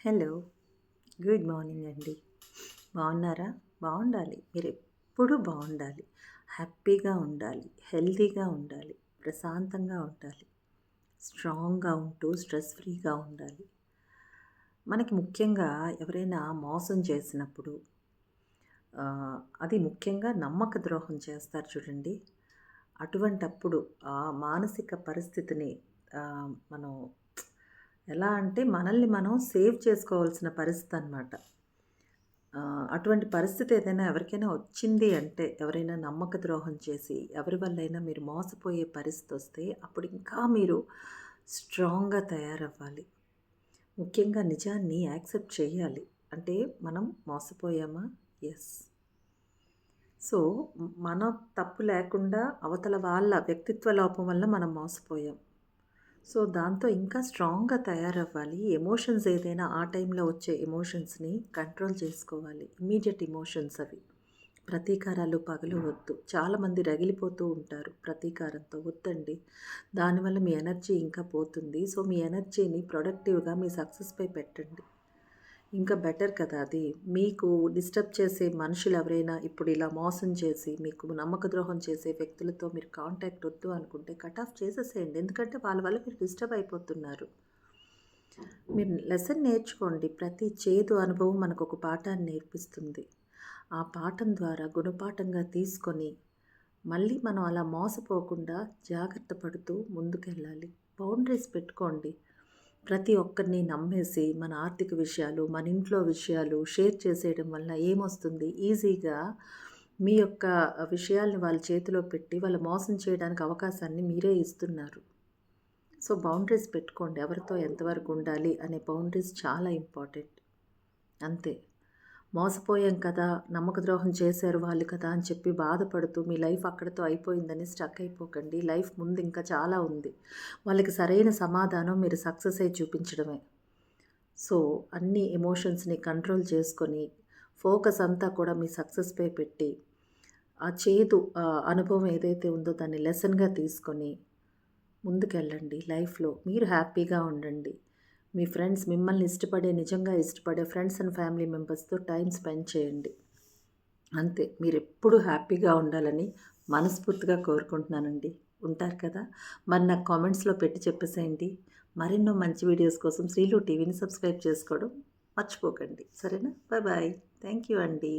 Hello. Good morning అండి. బాగున్నారా? బాగుండాలి. మీరెప్పుడూ బాగుండాలి. హ్యాపీగా ఉండాలి. హెల్తీగా ఉండాలి. ప్రశాంతంగా ఉండాలి. స్ట్రాంగ్‌గా ఉంటూ స్ట్రెస్ ఫ్రీగా ఉండాలి. మనకి ముఖ్యంగా ఎవరైనా మోసం చేసినప్పుడు అది ముఖ్యంగా నమ్మక ద్రోహం చేస్తారు చూడండి. అటువంటప్పుడు ఆ మానసిక పరిస్థితిని మనం ఎలా అంటే మనల్ని మనం సేవ్ చేసుకోవాల్సిన పరిస్థితనమాట. అటువంటి పరిస్థితి ఏదైనా ఎవరికైనా వచ్చింది అంటే, ఎవరైనా నమ్మక ద్రోహం చేసి, ఎవరి వల్లైనా మీరు మోసపోయే పరిస్థితొస్తే, అప్పుడు ఇంకా మీరు స్ట్రాంగ్‌గా తయారవ్వాలి. ముఖ్యంగా నిజాన్ని యాక్సెప్ట్ చేయాలి. అంటే మనం మోసపోయామా? యెస్. సో, మన తప్పు లేకుండా అవతల వాళ్ళ వ్యక్తిత్వ లోపం వల్ల మనం మోసపోయాం. సో, దాంతో ఇంకా స్ట్రాంగ్‌గా తయారవ్వాలి. ఎమోషన్స్ ఏదైనా ఆ టైంలో వచ్చే ఎమోషన్స్‌ని కంట్రోల్ చేసుకోవాలి. ఇమ్మీడియేట్ ఎమోషన్స్ అవి. ప్రతీకారాలు, పగలు వద్దు. చాలామంది రగిలిపోతూ ఉంటారు ప్రతీకారంతో. వద్దండి. దానివల్ల మీ ఎనర్జీ ఇంకా పోతుంది. సో, మీ ఎనర్జీని ప్రొడక్టివ్‌గా మీ సక్సెస్‌పై పెట్టండి. ఇంకా బెటర్ కదా అది. మీకు డిస్టర్బ్ చేసే మనుషులు ఎవరైనా ఇప్పుడు ఇలా మోసం చేసి, మీకు నమ్మక ద్రోహం చేసే వ్యక్తులతో మీరు కాంటాక్ట్ వద్దు అనుకుంటే కట్ ఆఫ్ చేసేసేయండి. ఎందుకంటే వాళ్ళ వల్ల మీరు డిస్టర్బ్ అయిపోతున్నారు. మీరు లెసన్ నేర్చుకోండి. ప్రతి చేదు అనుభవం మనకొక పాఠాన్ని నేర్పిస్తుంది. ఆ పాఠం ద్వారా గుణపాఠంగా తీసుకొని, మళ్ళీ మనం అలా మోసపోకుండా జాగ్రత్త పడుతూ ముందుకెళ్ళాలి. బౌండరీస్ పెట్టుకోండి. ప్రతి ఒక్కరిని నమ్మేసి మన ఆర్థిక విషయాలు, మన ఇంట్లో విషయాలు షేర్ చేసేయడం వల్ల ఏమొస్తుంది? ఈజీగా మీ యొక్క విషయాల్ని వాళ్ళ చేతిలో పెట్టి వాళ్ళు మోసం చేయడానికి అవకాశాన్ని మీరే ఇస్తున్నారు. సో, బౌండరీస్ పెట్టుకోండి. ఎవరితో ఎంతవరకు ఉండాలి అనే బౌండరీస్ చాలా ఇంపార్టెంట్. అంతే. మోసపోయాం కదా! నమ్మక ద్రోహం చేశారు వాళ్ళు కదా! అని చెప్పి బాధపడుతూ మీ లైఫ్ అక్కడితో అయిపోయిందని స్టక్ అయిపోకండి. లైఫ్ ముందు ఇంకా చాలా ఉంది. వాళ్ళకి సరైన సమాధానం మీరు సక్సెస్ అయ్యి చూపించడమే. సో, అన్ని ఎమోషన్స్‌ని కంట్రోల్ చేసుకొని, ఫోకస్ అంతా కూడా మీ సక్సెస్‌పై పెట్టి, ఆ చేదు అనుభవం ఏదైతే ఉందో దాన్ని లెసన్‌గా తీసుకొని ముందుకెళ్ళండి లైఫ్‌లో. మీరు హ్యాపీగా ఉండండి. మీ ఫ్రెండ్స్ మిమ్మల్ని ఇష్టపడే నిజంగా ఇష్టపడే ఫ్రెండ్స్ అండ్ ఫ్యామిలీ మెంబర్స్‌తో టైం స్పెండ్ చేయండి. అంతే. మీరెప్పుడూ హ్యాపీగా ఉండాలని మనస్ఫూర్తిగా కోరుకుంటున్నానండి. ఉంటారు కదా! మరి నాకు కామెంట్స్‌లో పెట్టి చెప్పేసేయండి. మరెన్నో మంచి వీడియోస్ కోసం శ్రీలు టీవీని సబ్స్క్రైబ్ చేసుకోవడం మర్చిపోకండి. సరేనా? Bye bye. థ్యాంక్ యూ అండి.